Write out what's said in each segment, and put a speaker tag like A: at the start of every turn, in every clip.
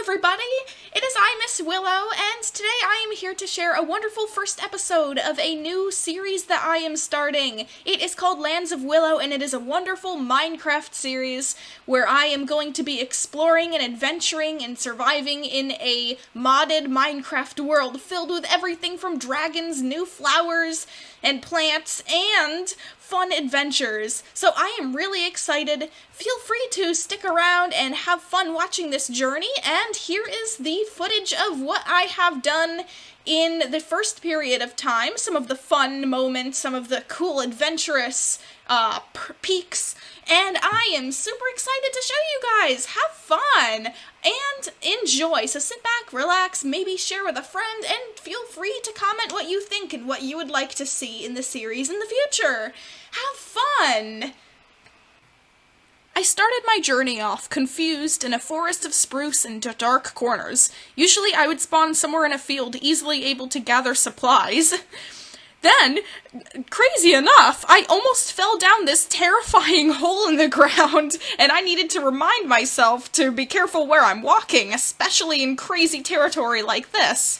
A: everybody! It is I, Miss Willow, and today I am here to share a wonderful first episode of a new series that I am starting. It is called Lands of Willow, and it is a wonderful Minecraft series where I am going to be exploring and adventuring and surviving in a modded Minecraft world filled with everything from dragons, new flowers, and plants, and fun adventures. So I am really excited. Feel free to stick around and have fun watching this journey, and here is the footage of what I have done in the first period of time, some of the fun moments, some of the cool adventurous peaks, and I am super excited to show you guys. Have fun and enjoy. So sit back, relax, maybe share with a friend, and feel free to comment what you think and what you would like to see in the series in the future. Have fun! I started my journey off confused in a forest of spruce and dark corners. Usually I would spawn somewhere in a field, easily able to gather supplies. Then, crazy enough, I almost fell down this terrifying hole in the ground, and I needed to remind myself to be careful where I'm walking, especially in crazy territory like this.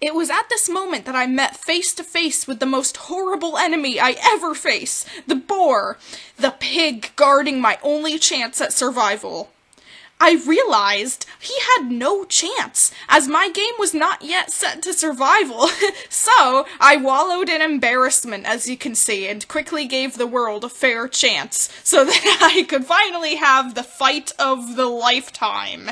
A: It was at this moment that I met face to face with the most horrible enemy I ever face, the boar, the pig guarding my only chance at survival. I realized he had no chance, as my game was not yet set to survival, so I wallowed in embarrassment, as you can see, and quickly gave the world a fair chance, so that I could finally have the fight of the lifetime.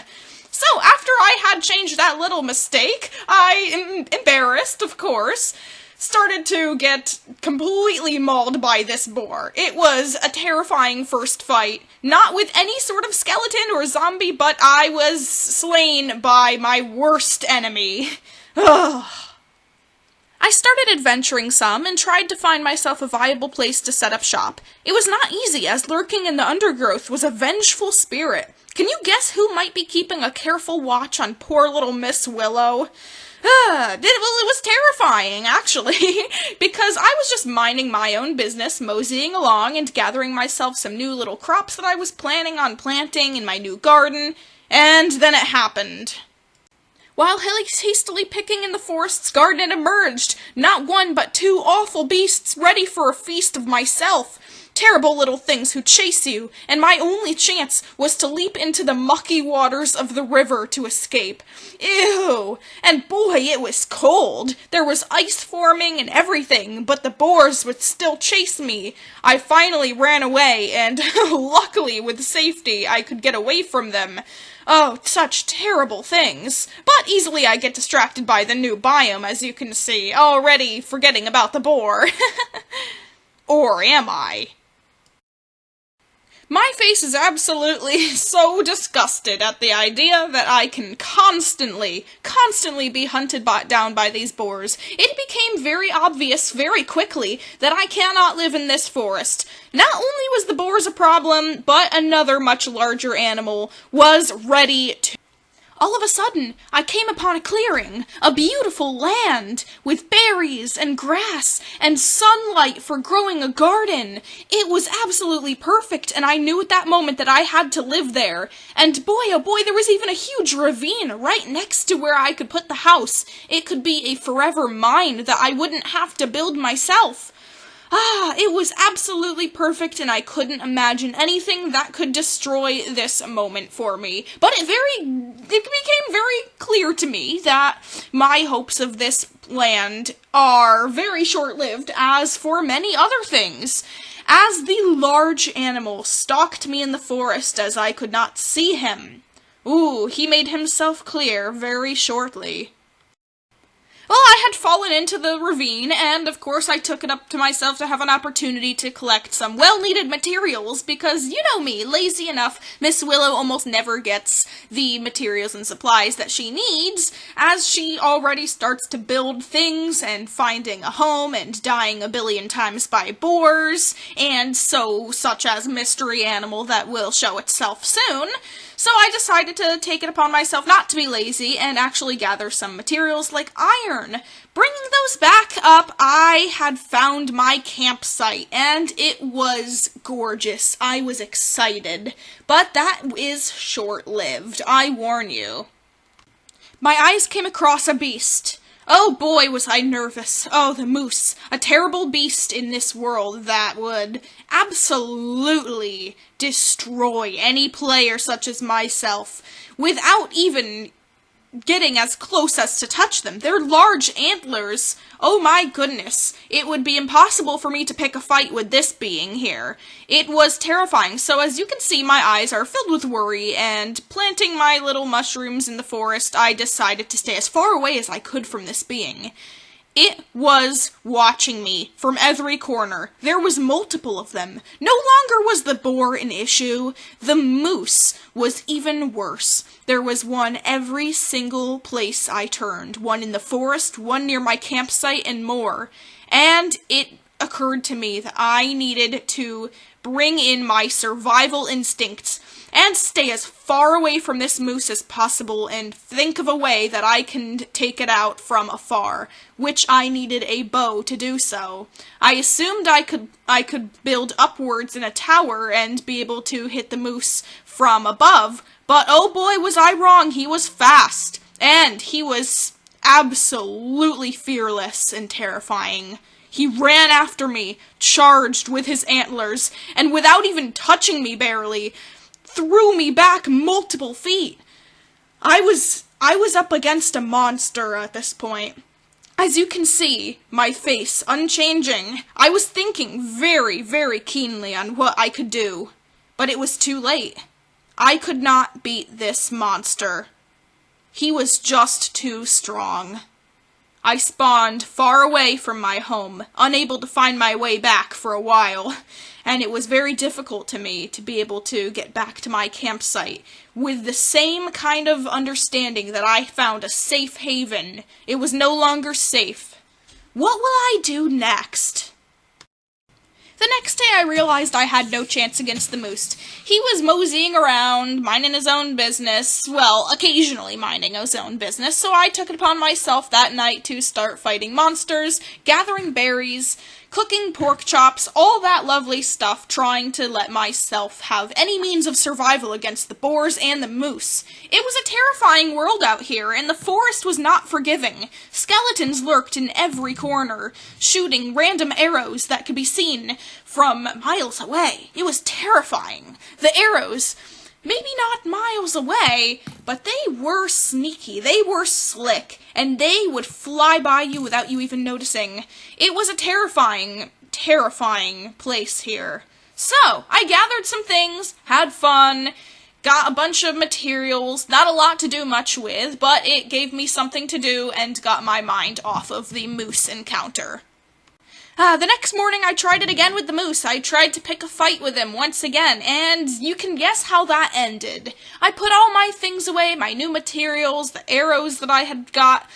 A: So, after I had changed that little mistake, I, embarrassed, of course, started to get completely mauled by this boar. It was a terrifying first fight, not with any sort of skeleton or zombie, but I was slain by my worst enemy. Ugh. I started adventuring some and tried to find myself a viable place to set up shop. It was not easy, as lurking in the undergrowth was a vengeful spirit. Can you guess who might be keeping a careful watch on poor little Miss Willow? Well, it was terrifying, actually, because I was just minding my own business, moseying along and gathering myself some new little crops that I was planning on planting in my new garden, and then it happened. While hastily picking in the forest's garden, it emerged, not one but two awful beasts ready for a feast of myself. Terrible little things who chase you, and my only chance was to leap into the mucky waters of the river to escape. Ew! And boy, it was cold. There was ice forming and everything, but the boars would still chase me. I finally ran away, and luckily with safety I could get away from them. Oh, such terrible things. But easily I get distracted by the new biome, as you can see, already forgetting about the boar. Or am I? My face is absolutely so disgusted at the idea that I can constantly be hunted down by these boars. It became very obvious very quickly that I cannot live in this forest. Not only was the boars a problem, but another much larger animal was ready to... All of a sudden, I came upon a clearing, a beautiful land, with berries and grass and sunlight for growing a garden. It was absolutely perfect, and I knew at that moment that I had to live there. And boy, oh boy, there was even a huge ravine right next to where I could put the house. It could be a forever mine that I wouldn't have to build myself. It was absolutely perfect, and I couldn't imagine anything that could destroy this moment for me. But it became very clear to me that my hopes of this land are very short-lived, as for many other things. As the large animal stalked me in the forest as I could not see him. Ooh, he made himself clear very shortly. Well, I had fallen into the ravine, and of course I took it up to myself to have an opportunity to collect some well-needed materials, because, you know me, lazy enough, Miss Willow almost never gets the materials and supplies that she needs, as she already starts to build things, and finding a home, and dying a billion times by boars, and such as mystery animal that will show itself soon. So I decided to take it upon myself not to be lazy, and actually gather some materials like iron. iron. Bringing those back up, I had found my campsite, and it was gorgeous. I was excited, but that is short-lived, I warn you. My eyes came across a beast. Oh boy, was I nervous. Oh, the moose. A terrible beast in this world that would absolutely destroy any player such as myself without even getting as close as to touch them. Their large antlers, oh my goodness, it would be impossible for me to pick a fight with this being here. It was terrifying, so as you can see, my eyes are filled with worry, and planting my little mushrooms in the forest, I decided to stay as far away as I could from this being. It was watching me from every corner. There was multiple of them. No longer was the boar an issue. The moose was even worse. There was one every single place I turned. One in the forest, one near my campsite, and more. And it occurred to me that I needed to bring in my survival instincts and stay as far away from this moose as possible and think of a way that I can take it out from afar, which I needed a bow to do so. I assumed I could build upwards in a tower and be able to hit the moose from above, but oh boy was I wrong. He was fast, and he was absolutely fearless and terrifying. He ran after me, charged with his antlers, and without even touching me barely, threw me back multiple feet. I was up against a monster at this point. As you can see, my face unchanging, I was thinking very, very keenly on what I could do, but it was too late. I could not beat this monster. He was just too strong. I spawned far away from my home, unable to find my way back for a while, and it was very difficult to me to be able to get back to my campsite with the same kind of understanding that I found a safe haven. It was no longer safe. What will I do next? The next day I realized I had no chance against the moose. He was moseying around, minding his own business, well, occasionally minding his own business, so I took it upon myself that night to start fighting monsters, gathering berries, cooking pork chops, all that lovely stuff, trying to let myself have any means of survival against the boars and the moose. It was a terrifying world out here, and the forest was not forgiving. Skeletons lurked in every corner, shooting random arrows that could be seen from miles away. It was terrifying. The arrows, maybe not miles away, but they were sneaky, they were slick, and they would fly by you without you even noticing. It was a terrifying, terrifying place here. So, I gathered some things, had fun, got a bunch of materials, not a lot to do much with, but it gave me something to do and got my mind off of the moose encounter. The next morning I tried it again with the moose. I tried to pick a fight with him once again, and you can guess how that ended. I put all my things away, my new materials, the arrows that I had got,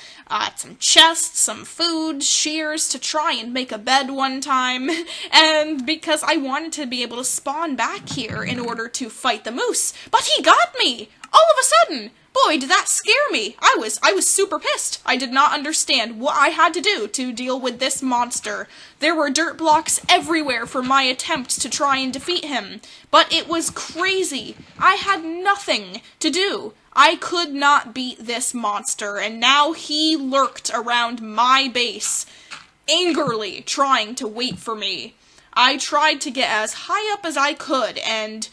A: some chests, some food, shears to try and make a bed one time, and because I wanted to be able to spawn back here in order to fight the moose. But he got me! All of a sudden! Boy, did that scare me. I was super pissed. I did not understand what I had to do to deal with this monster. There were dirt blocks everywhere for my attempt to try and defeat him, but it was crazy. I had nothing to do. I could not beat this monster, and now he lurked around my base, angrily trying to wait for me. I tried to get as high up as I could and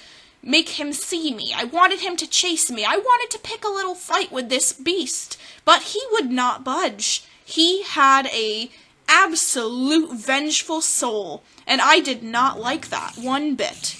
A: make him see me. I wanted him to chase me. I wanted to pick a little fight with this beast, but he would not budge. He had a absolute vengeful soul, and I did not like that one bit.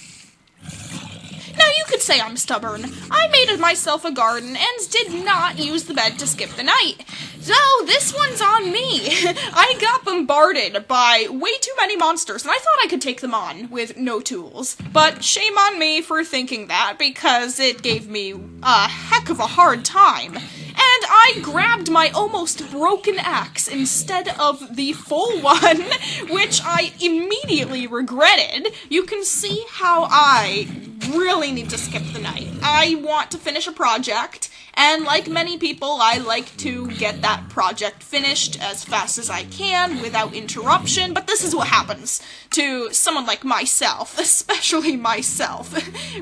A: Now, you could say I'm stubborn. I made myself a garden and did not use the bed to skip the night. So, this one's on me. I got bombarded by way too many monsters, and I thought I could take them on with no tools. But shame on me for thinking that, because it gave me a heck of a hard time. And I grabbed my almost broken axe instead of the full one, which I immediately regretted. You can see how I really need to skip the night. I want to finish a project, and like many people, I like to get that project finished as fast as I can without interruption, but this is what happens to someone like myself, especially myself,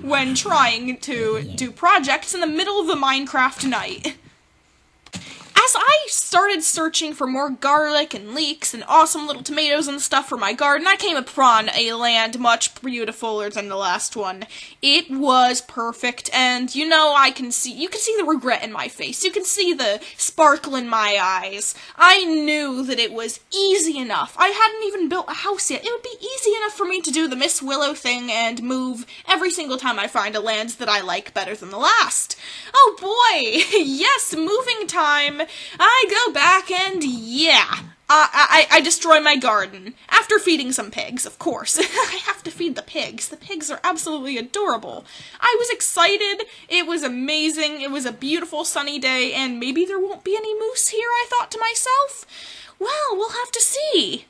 A: when trying to do projects in the middle of a Minecraft night. As I started searching for more garlic and leeks and awesome little tomatoes and stuff for my garden, I came upon a land much beautifuler than the last one. It was perfect, and you can see the regret in my face. You can see the sparkle in my eyes. I knew that it was easy enough. I hadn't even built a house yet. It would be easy enough for me to do the Miss Willow thing and move every single time I find a land that I like better than the last. Oh boy! Yes, moving time! I go back and yeah, I destroy my garden. After feeding some pigs, of course. I have to feed the pigs. The pigs are absolutely adorable. I was excited. It was amazing. It was a beautiful sunny day, and maybe there won't be any moose here, I thought to myself. Well, we'll have to see.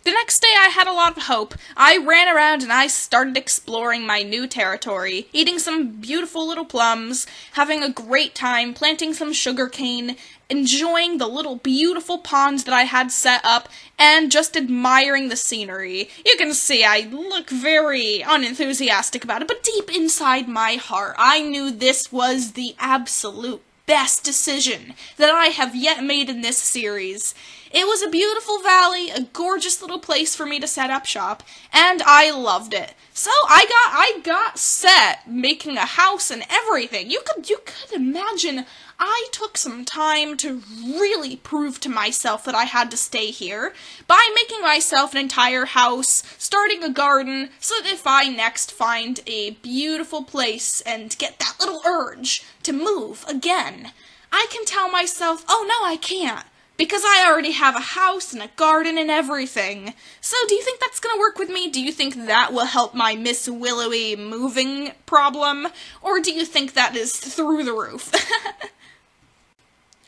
A: The next day I had a lot of hope. I ran around and I started exploring my new territory, eating some beautiful little plums, having a great time, planting some sugarcane, enjoying the little beautiful ponds that I had set up, and just admiring the scenery. You can see I look very unenthusiastic about it, but deep inside my heart, I knew this was the absolute best decision that I have yet made in this series. It was a beautiful valley, a gorgeous little place for me to set up shop, and I loved it. So I got set making a house and everything. You could imagine I took some time to really prove to myself that I had to stay here by making myself an entire house, starting a garden, so that if I next find a beautiful place and get that little urge to move again, I can tell myself, oh no, I can't. Because I already have a house and a garden and everything. So do you think that's gonna work with me? Do you think that will help my Miss Willowy moving problem? Or do you think that is through the roof?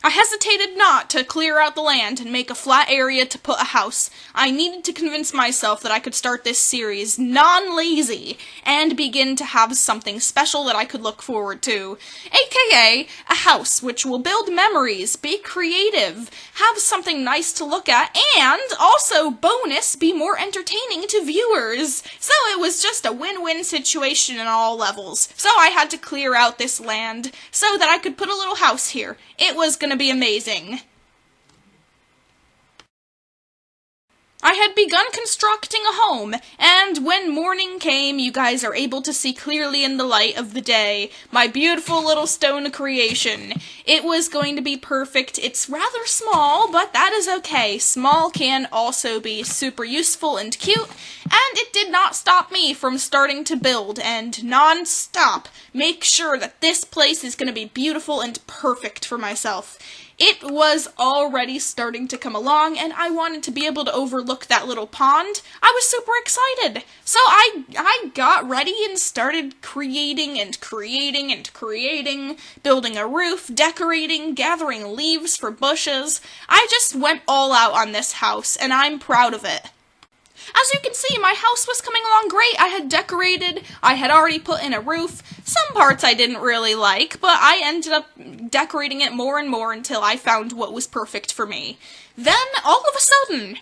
A: I hesitated not to clear out the land and make a flat area to put a house. I needed to convince myself that I could start this series non-lazy and begin to have something special that I could look forward to. AKA, a house which will build memories, be creative, have something nice to look at, and also, bonus, be more entertaining to viewers. So it was just a win-win situation in all levels. So I had to clear out this land so that I could put a little house here. It was gonna be amazing. I had begun constructing a home, and when morning came, you guys are able to see clearly in the light of the day my beautiful little stone creation. It was going to be perfect. It's rather small, but that is okay. Small can also be super useful and cute, and it did not stop me from starting to build and non-stop make sure that this place is going to be beautiful and perfect for myself. It was already starting to come along, and I wanted to be able to overlook that little pond. I was super excited. So I got ready and started creating, building a roof, decorating, gathering leaves for bushes. I just went all out on this house, and I'm proud of it. As you can see, my house was coming along great. I had decorated, I had already put in a roof. Some parts I didn't really like, but I ended up decorating it more and more until I found what was perfect for me. Then, all of a sudden,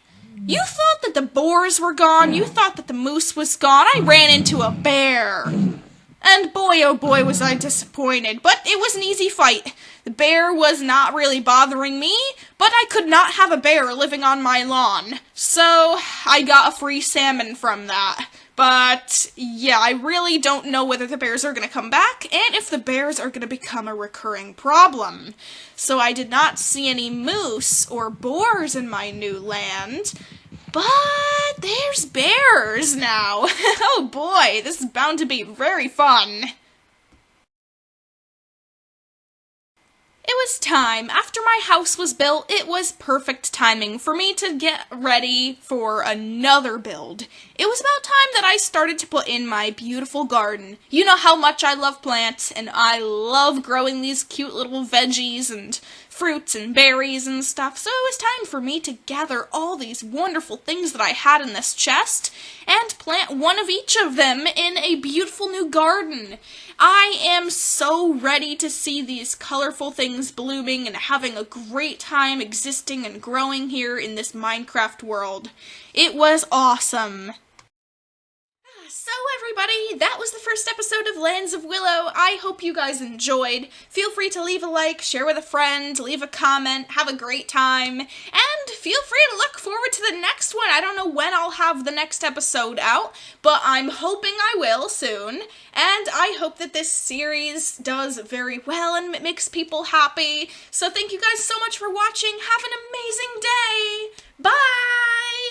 A: you thought that the boars were gone, you thought that the moose was gone. I ran into a bear. And boy, oh boy, was I disappointed. But it was an easy fight. The bear was not really bothering me, but I could not have a bear living on my lawn. So, I got a free salmon from that. But, yeah, I really don't know whether the bears are going to come back, and if the bears are going to become a recurring problem. So I did not see any moose or boars in my new land. But there's bears now. Oh boy, this is bound to be very fun. It was time. After my house was built, it was perfect timing for me to get ready for another build. It was about time that I started to put in my beautiful garden. You know how much I love plants, and I love growing these cute little veggies and fruits and berries and stuff, so it was time for me to gather all these wonderful things that I had in this chest and plant one of each of them in a beautiful new garden. I am so ready to see these colorful things blooming and having a great time existing and growing here in this Minecraft world. It was awesome. So everybody, that was the first episode of Lands of Willow. I hope you guys enjoyed. Feel free to leave a like, share with a friend, leave a comment, have a great time, and feel free to look forward to the next one. I don't know when I'll have the next episode out, but I'm hoping I will soon, and I hope that this series does very well and makes people happy. So thank you guys so much for watching. Have an amazing day. Bye!